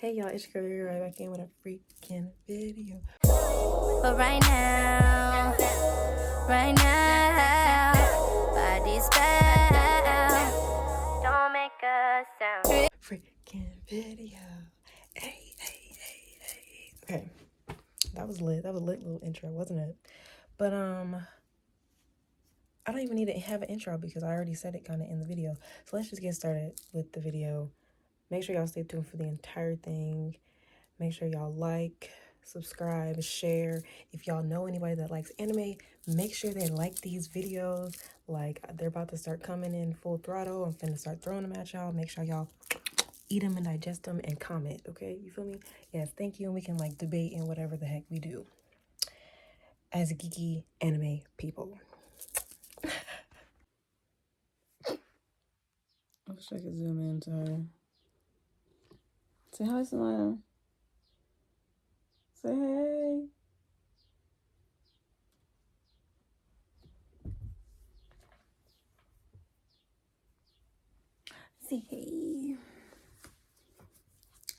Hey y'all, it's your girl right back in with a freaking video. But right now, body spell, don't make a sound. Freaking video. Hey. Okay, that was lit. That was a lit little intro, wasn't it? But I don't even need to have an intro because I already said it kind of in the video. So let's just get started with the video. Make sure y'all stay tuned for the entire thing. Make sure y'all like, subscribe, share. If y'all know anybody that likes anime, make sure they like these videos. Like, they're about to start coming in full throttle. I'm finna start throwing them at y'all. Make sure y'all eat them and digest them and comment, okay? You feel me? Yes, thank you. And we can like debate and whatever the heck we do as geeky anime people. I wish I could zoom in to her. Say hi, Samaya. Say hey. Say hey.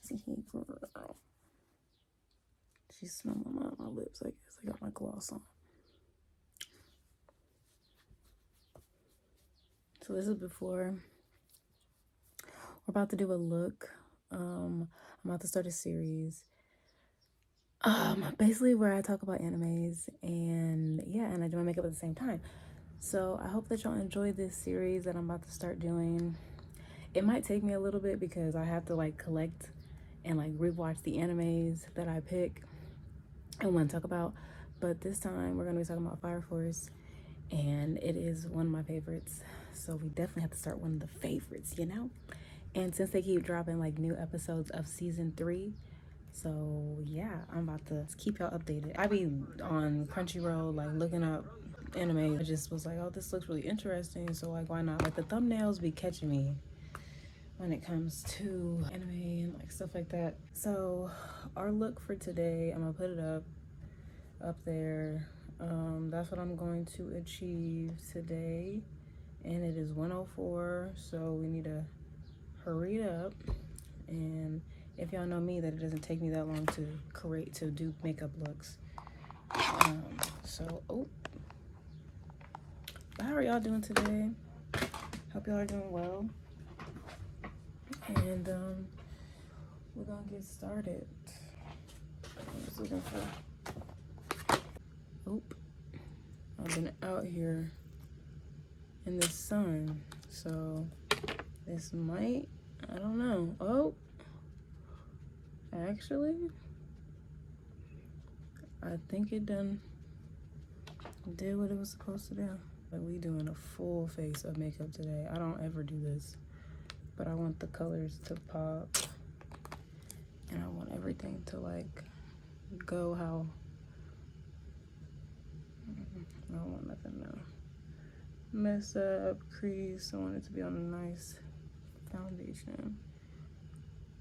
Say hey, girl. She smelled my lips. I guess I got my gloss on. So this is before. We're about to do a look. I'm about to start a series. Basically where I talk about animes and yeah, and I do my makeup at the same time. So I hope that y'all enjoy this series that I'm about to start doing. It might take me a little bit because I have to like collect and like rewatch the animes that I pick and want to talk about. But this time we're gonna be talking about Fire Force, and it is one of my favorites. So we definitely have to start one of the favorites, you know? And since they keep dropping like new episodes of season 3, so yeah, I'm about to keep y'all updated. I be on Crunchyroll like looking up anime. I just was like, oh, this looks really interesting, so like why not? Like the thumbnails be catching me when it comes to anime and like stuff like that. So our look for today, I'm gonna put it up there. That's what I'm going to achieve today, and it is 1:04, so we need to hurry it up. And if y'all know me, that it doesn't take me that long to do makeup looks. So how are y'all doing today? Hope y'all are doing well. And we're gonna get started. I'm just looking for. I've been out here in the sun, so this might. I don't know. Oh, actually, I think it did what it was supposed to do. Like we doing a full face of makeup today. I don't ever do this, but I want the colors to pop, and I want everything to like go how. I don't want nothing to mess up, crease. I want it to be on a nice foundation.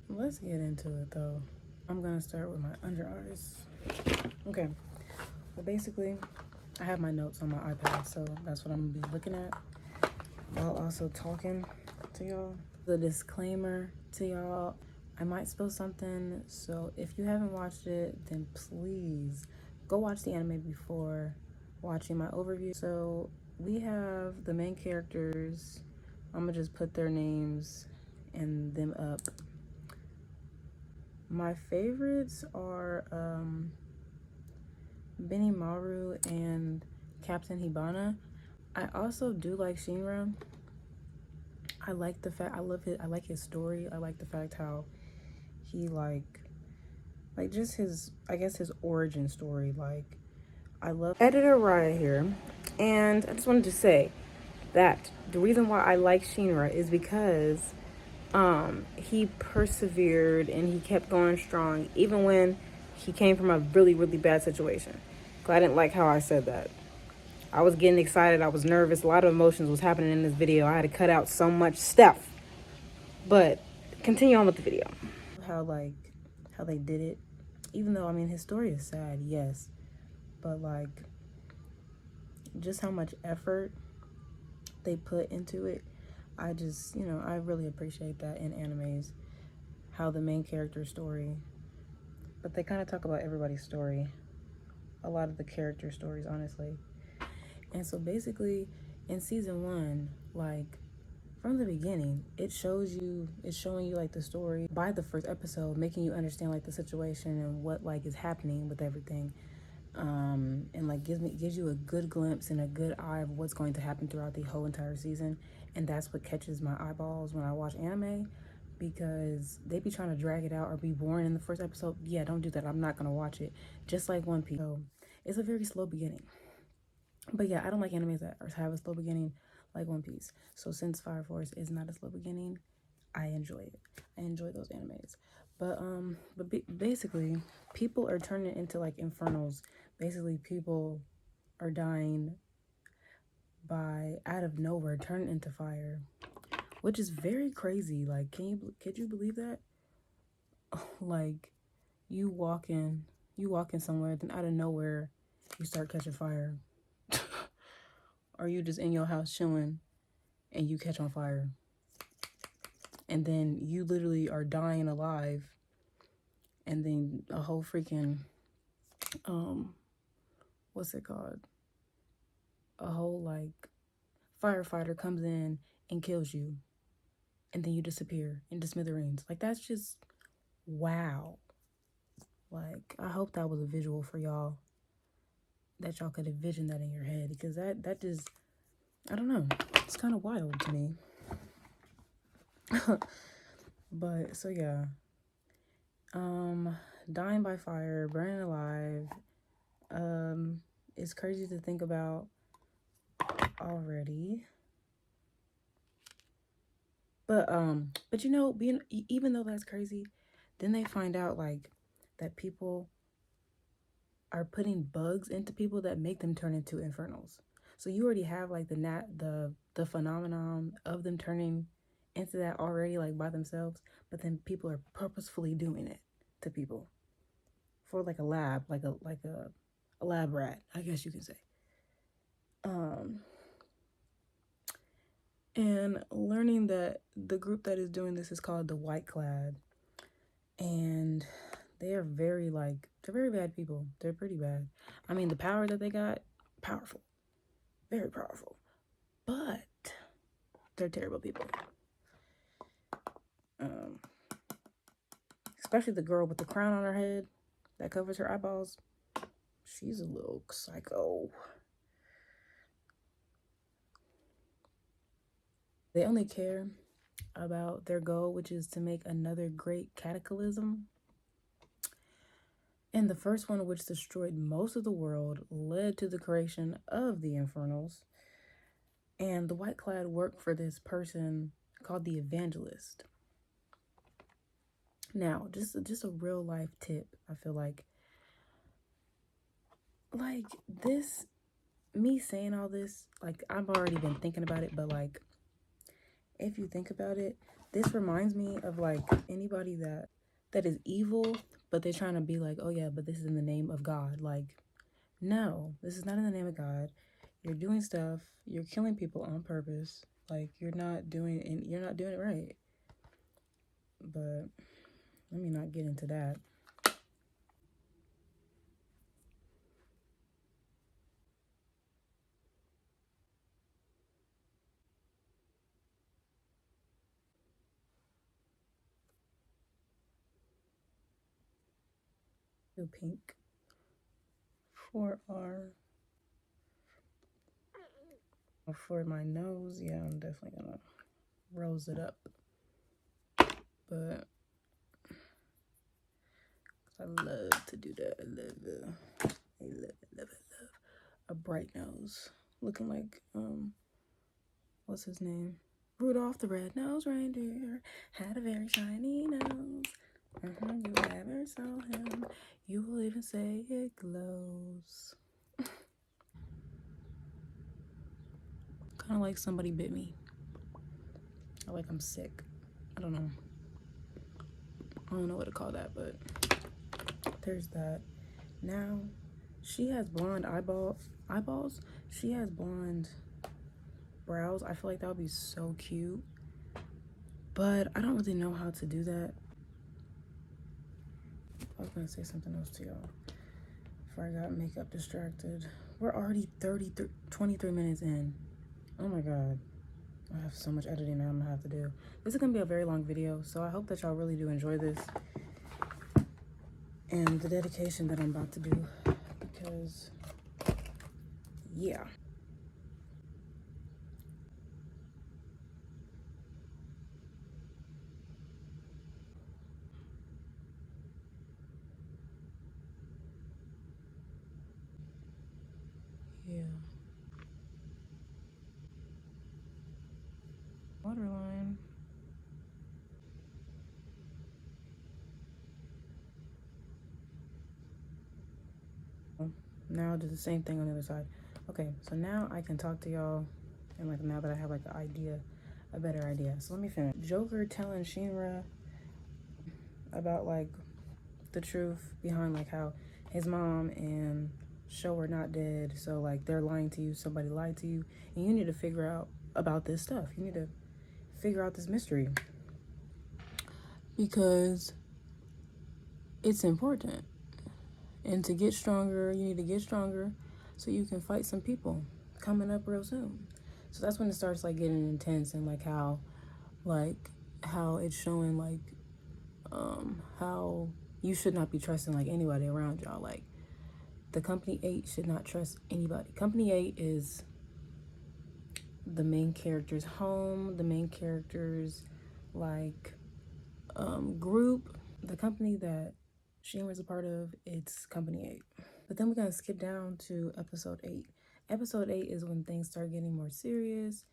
Let's get into it though. I'm gonna start with my under eyes. Okay, well basically I have my notes on my iPad, so that's what I'm gonna be looking at while also talking to y'all. The disclaimer to y'all, I might spill something, so if you haven't watched it, then please go watch the anime before watching my overview. So we have the main characters. I'm gonna just put their names and them up. My favorites are Benimaru and Captain Hibana. I also do like Shinra. I like the fact, I like his story. I like the fact how he like just his, I guess his origin story. Like I love Editor Raya here, and I just wanted to say that the reason why I like Shinra is because he persevered and he kept going strong even when he came from a really bad situation. So I didn't like how I said that. I was getting excited, I was nervous, a lot of emotions was happening in this video. I had to cut out so much stuff, but continue on with the video. How they did it, even though I mean his story is sad, yes, but like just how much effort they put into it. I just, I really appreciate that in animes, how the main character's story, but they kind of talk about everybody's story, a lot of the character stories, honestly. And so basically, in season 1, like from the beginning, it's showing you like the story by the first episode, making you understand like the situation and what like is happening with everything. And like gives you a good glimpse and a good eye of what's going to happen throughout the whole entire season. And that's what catches my eyeballs when I watch anime, because they be trying to drag it out or be boring in the first episode. Yeah, don't do that. I'm not gonna watch it. Just like One Piece. So it's a very slow beginning. But yeah, I don't like animes that have a slow beginning like One Piece. So since Fire Force is not a slow beginning, I enjoy it. I enjoy those animes. But basically, people are turning into like infernals. Basically, people are dying by out of nowhere, turning into fire, which is very crazy. Like, could you believe that? Like, you walk in somewhere, then out of nowhere, you start catching fire. Or you just in your house chilling and you catch on fire. And then you literally are dying alive. And then a whole freaking, what's it called? A whole like firefighter comes in and kills you. And then you disappear into smithereens. Like, that's just wow. Like, I hope that was a visual for y'all, that y'all could envision that in your head, because that just, I don't know, it's kind of wild to me. But so yeah, dying by fire, burning alive, it's crazy to think about already. But you know, even though that's crazy, then they find out like that people are putting bugs into people that make them turn into infernals. So you already have like the phenomenon of them turning into that already, like by themselves, but then people are purposefully doing it to people for like a lab, like a lab rat, I guess you can say. And learning that the group that is doing this is called the White Clad, and they are they're very bad people. They're pretty bad. I mean, the power that they got, powerful, very powerful, but they're terrible people. Especially the girl with the crown on her head that covers her eyeballs. She's a little psycho. They only care about their goal, which is to make another great cataclysm. And the first one, which destroyed most of the world, led to the creation of the Infernals. And the White Clad work for this person called the Evangelist. Now, just a real life tip, I feel like this, me saying all this, like I've already been thinking about it, but like if you think about it, this reminds me of like anybody that is evil, but they're trying to be like, oh yeah, but this is in the name of God. Like, no, this is not in the name of God. You're doing stuff, you're killing people on purpose. Like, you're not doing it right. But let me not get into that. Do pink for my nose. Yeah, I'm definitely gonna rose it up. But I love to do that. I love a bright nose, looking like what's his name? Rudolph the Red-Nosed Reindeer had a very shiny nose. You ever saw him, you will even say it glows. Kind of like somebody bit me. Or like I'm sick. I don't know. I don't know what to call that, but there's that. Now, she has blonde eyeballs. She has blonde brows. I feel like that would be so cute. But I don't really know how to do that. I was gonna say something else to y'all before I got makeup distracted. We're already 23 minutes in. Oh my god. I have so much editing that I'm gonna have to do. This is gonna be a very long video, so I hope that y'all really do enjoy this and the dedication that I'm about to do, because yeah. Yeah. Waterline. Now I'll do the same thing on the other side. Okay, so now I can talk to y'all, and like now that I have like an idea, a better idea. So let me finish. Joker telling Shinra about like the truth behind like how his mom and Sho are not dead, so like they're lying to you, somebody lied to you, and you need to figure out about this stuff. You need to figure out this mystery because it's important. And to get stronger, you need to get stronger so you can fight some people coming up real soon. So that's when it starts like getting intense, and like how it's showing like how you should not be trusting like anybody around y'all. Like the Company 8 should not trust anybody. Company 8 is the main character's home, the main character's like group. The company that Shinra's a part of, it's Company 8. But then we're gonna skip down to episode 8. Episode 8 is when things start getting more serious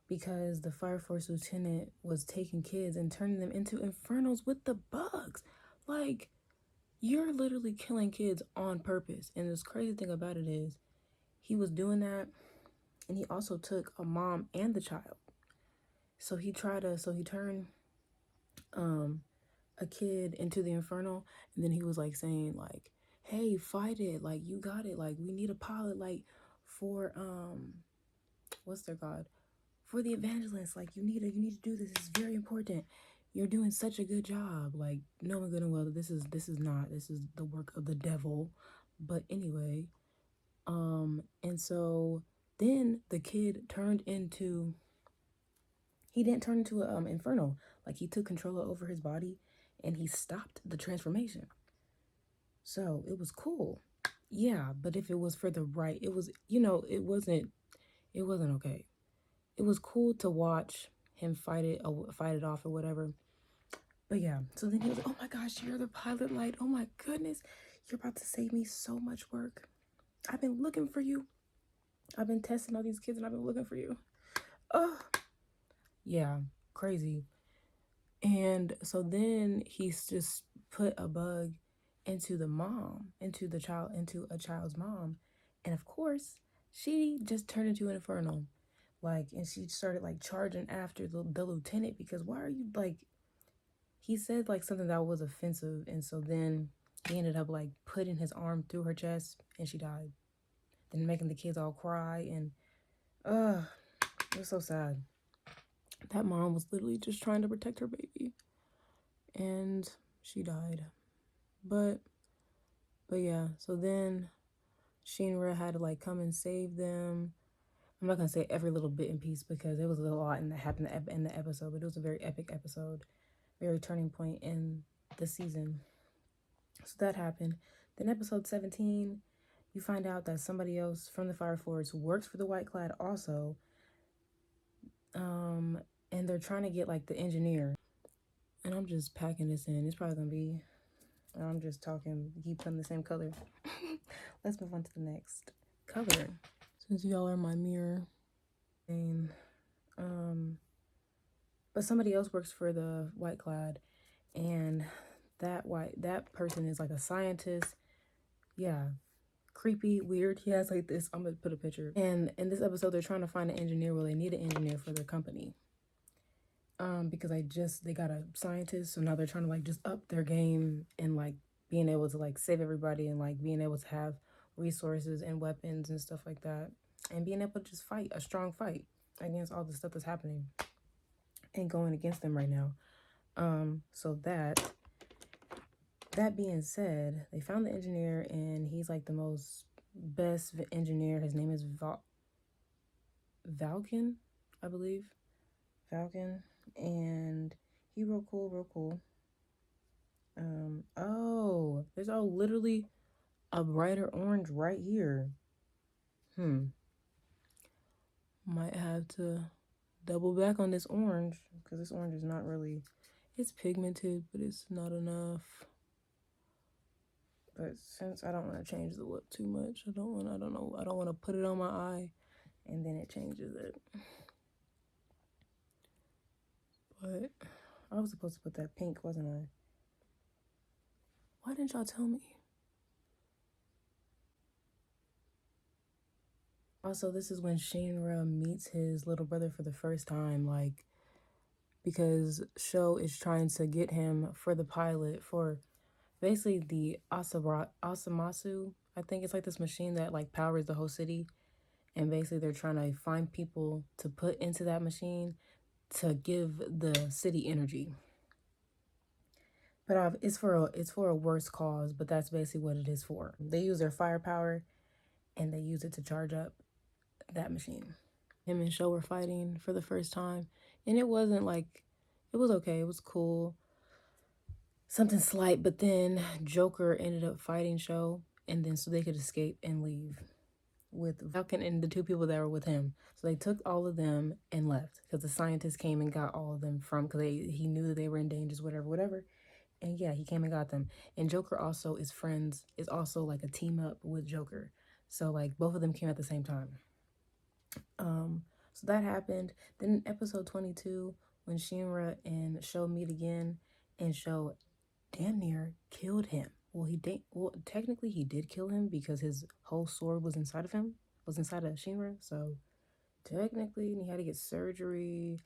because the Fire Force lieutenant was taking kids and turning them into infernos with the bugs. Like, you're literally killing kids on purpose. And this crazy thing about it is he was doing that, and he also took a mom and the child. So he turned a kid into the inferno, and then he was like saying like, hey, fight it, like you got it, like we need a pilot, like for what's their god, for the evangelists, like you need to do this, it's very important, you're doing such a good job, like knowing good and well that this is the work of the devil. But anyway, and so then the kid he didn't turn into an inferno, like he took control over his body and he stopped the transformation. So it was cool. Yeah, but if it was for the right, it was, it wasn't okay. It was cool to watch him fight it off or whatever. But yeah, so then he was like, oh my gosh, you're the pilot light. Oh my goodness, you're about to save me so much work. I've been looking for you. I've been testing all these kids and I've been looking for you. Oh, yeah, crazy. And so then he's just put a bug into a child's mom. And of course, she just turned into an inferno. Like, and she started like charging after the lieutenant because why are you like, he said like something that was offensive. And so then he ended up like putting his arm through her chest and she died. Then making the kids all cry, and it was so sad. That mom was literally just trying to protect her baby and she died. But yeah, so then Shinra had to like come and save them. I'm not gonna say every little bit and piece because there was a lot that happened in the episode, but it was a very epic episode, very turning point in the season. So that happened. Then episode 17, you find out that somebody else from the Fire Force works for the White Clad also. And they're trying to get like the engineer. And I'm just packing this in. It's probably gonna be, I'm just talking, keep putting the same color. Let's move on to the next color. Since y'all are my mirror. And but somebody else works for the White Clad, and that person is like a scientist. Yeah. Creepy, weird. He has like this, I'm gonna put a picture. And in this episode, they're trying to find an engineer. Well, they need an engineer for their company. Because they got a scientist, so now they're trying to like just up their game and like being able to like save everybody and like being able to have resources and weapons and stuff like that, and being able to just fight a strong fight against all the stuff that's happening and going against them right now. So that That being said, they found the engineer, and he's like the most best engineer. His name is Valken, I believe. Falcon. And he real cool, real cool. Oh, there's literally a brighter orange right here. Might have to double back on this orange, because this orange is not really, it's pigmented, but it's not enough. But since I don't want to change the look too much, I don't want to put it on my eye and then it changes it. But I was supposed to put that pink, wasn't I? Why didn't y'all tell me? Also, this is when Shinra meets his little brother for the first time, like, because Sho is trying to get him for the pilot for basically the Asamasu. I think it's like this machine that like powers the whole city, and basically they're trying to find people to put into that machine to give the city energy. But it's for a worse cause, but that's basically what it is for. They use their firepower and they use it to charge up that machine. Him and Sho were fighting for the first time, and it wasn't like, it was okay, it was cool, something slight, but then Joker ended up fighting Sho, and then so they could escape and leave with Falcon and the two people that were with him. So they took all of them and left, because the scientist came and got all of them because he knew that they were in danger, whatever. And yeah, he came and got them. And Joker also is also like a team up with Joker. So like both of them came at the same time. So that happened. Then episode 22, when Shinra and Sho meet again, and Sho damn near killed him. Well, technically he did kill him because his whole sword was inside of Shinra. So technically, he had to get surgery.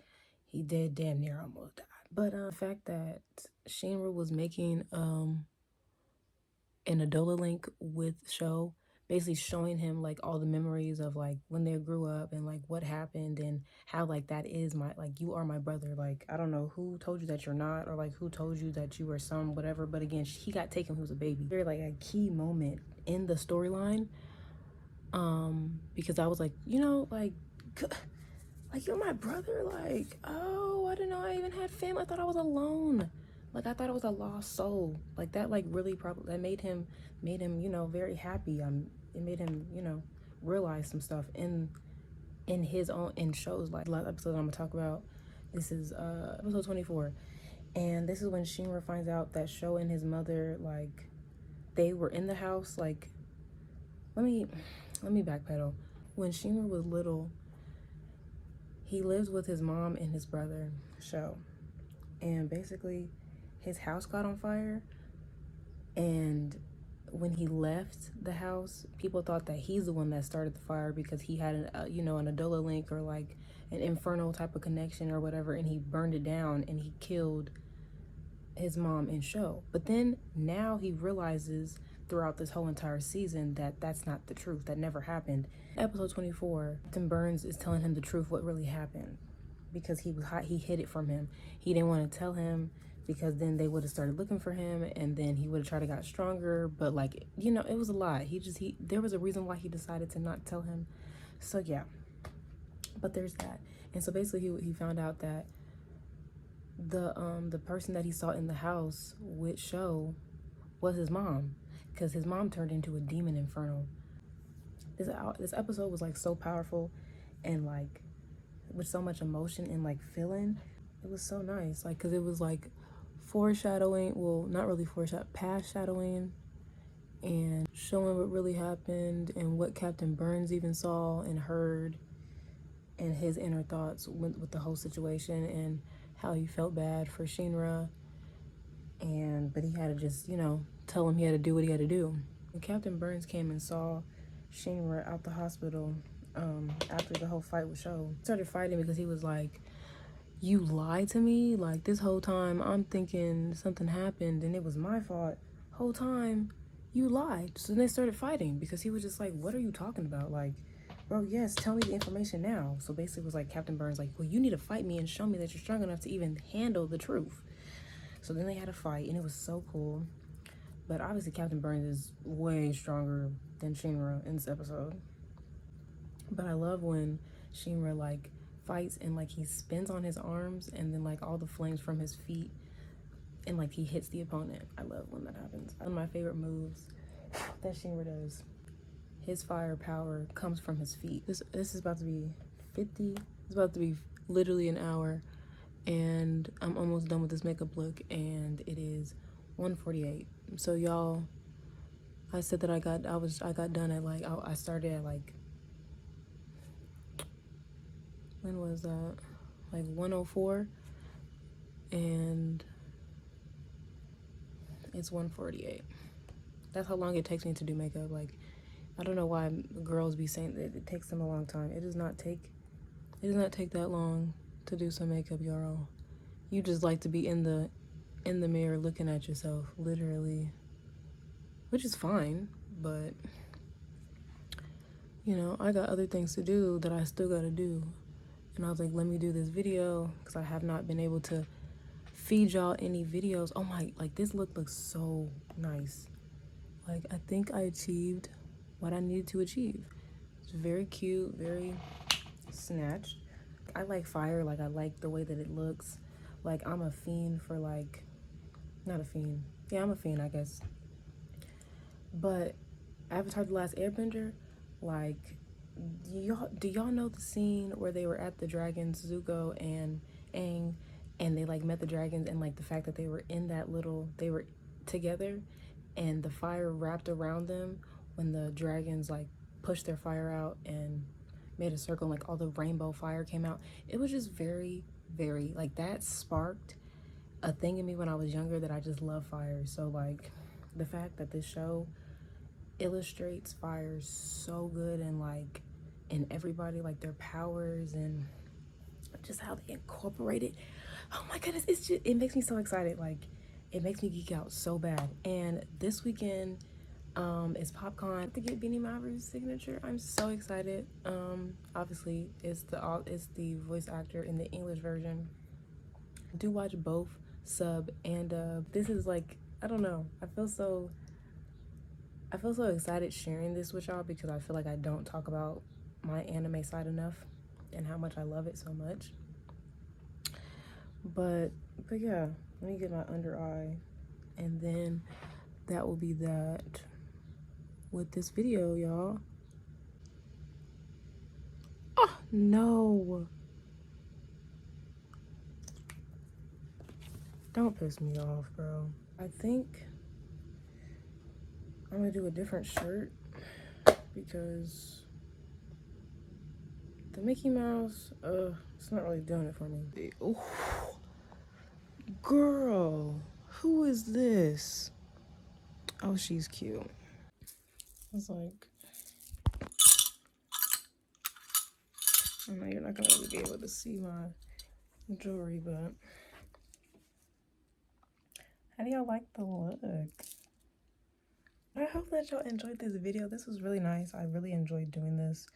He did damn near almost die. But the fact that Shinra was making an Adola link with Sho, basically showing him like all the memories of like when they grew up and like what happened and how like that is you are my brother. Like, I don't know who told you that you're not, or like who told you that you were some whatever, but again, he got taken when he was a baby. Very like a key moment in the storyline, because I was like, like, you're my brother. Like, oh, I didn't know I even had family. I thought I was alone. Like, I thought I was a lost soul. Like, that, like, really probably, that made him, very happy. It made him, realize some stuff in shows. Like, the last episode I'm gonna talk about, this is episode 24. And this is when Shinra finds out that Sho and his mother, like, they were in the house. Like, let me backpedal. When Shinra was little, he lives with his mom and his brother, Sho. And basically, his house got on fire. And when he left the house, people thought that he's the one that started the fire because he had an Adola link or like an infernal type of connection or whatever. And he burned it down and he killed his mom and Sho. But then now he realizes throughout this whole entire season that that's not the truth. That never happened. Episode 24, Captain Burns is telling him the truth, what really happened, because he hid it from him. He didn't want to tell him because then they would have started looking for him, and then he would have tried to got stronger. But like, it was a lie. There was a reason why he decided to not tell him. So yeah, but there's that. And so basically he found out that the person that he saw in the house with Sho was his mom, because his mom turned into a demon infernal. This episode was like so powerful and like with so much emotion and like feeling. It was so nice, like, because it was like foreshadowing, well, not really past shadowing, and showing what really happened and what Captain Burns even saw and heard, and his inner thoughts with the whole situation, and how he felt bad for Shinra, but he had to just tell him he had to do what he had to do. When Captain Burns came and saw Shinra out the hospital, after the whole fight with Sho, started fighting because he was like, you lied to me? Like, this whole time I'm thinking something happened and it was my fault. Whole time you lied. So then they started fighting because he was just like, what are you talking about? Like, bro, yes, tell me the information now. So basically it was like Captain Burns like, well, you need to fight me and show me that you're strong enough to even handle the truth. So then they had a fight and it was so cool. But obviously Captain Burns is way stronger than Shinra in this episode. But I love when Shinra like fights and like he spins on his arms and then like all the flames from his feet and like he hits the opponent. I love when that happens. One of my favorite moves that Shinra does. His fire power comes from his feet. This is about to be 50. It's about to be literally an hour, and I'm almost done with this makeup look, and it is 1:48. So y'all, I said that I got done at like I started at like, when was that? Like 1:04, and it's 1:48. That's how long it takes me to do makeup. Like, I don't know why girls be saying that it takes them a long time. It does not take that long to do some makeup, y'all. You just like to be in the mirror looking at yourself, literally, which is fine, but you know, I got other things to do that I still gotta do. And I was like, let me do this video because I have not been able to feed y'all any videos. Oh my, like this look looks so nice. Like, I think I achieved what I needed to achieve. It's very cute, very snatched. I like fire, like I like the way that it looks. Like, I'm a fiend for like, not a fiend. Yeah, I'm a fiend, I guess. But Avatar The Last Airbender, like, do y'all know the scene where they were at the dragons, Zuko and Aang, and they like met the dragons, and like the fact that they were they were together and the fire wrapped around them when the dragons like pushed their fire out and made a circle and like all the rainbow fire came out. It was just very, very, like, that sparked a thing in me when I was younger that I just love fire. So like the fact that this show illustrates fire so good, and like in everybody, like their powers and just how they incorporate it, oh my goodness, it's just, it makes me so excited. Like, it makes me geek out so bad. And this weekend is PopCon to get Beanie Maverick's signature. I'm so excited. Obviously it's the voice actor in the English version. Do watch both sub and dub. This is like, I don't know, I feel so excited sharing this with y'all because I feel like I don't talk about my anime side enough and how much I love it so much. But yeah, let me get my under eye, and then that will be that with this video, y'all. Oh no, don't piss me off, bro. I think I'm gonna do a different shirt because the Mickey Mouse, it's not really doing it for me. Ooh. Girl, who is this? Oh, she's cute. It's like, I know you're not gonna really be able to see my jewelry, but how do y'all like the look? I hope that y'all enjoyed this video. This was really nice. I really enjoyed doing this.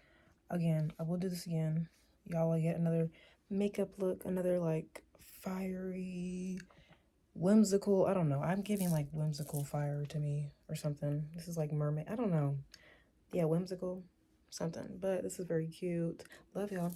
Again, I will do this again. Y'all will get another makeup look, another like fiery, whimsical, I don't know. I'm giving like whimsical fire to me or something. This is like mermaid. I don't know. Yeah, whimsical something. But this is very cute. Love y'all.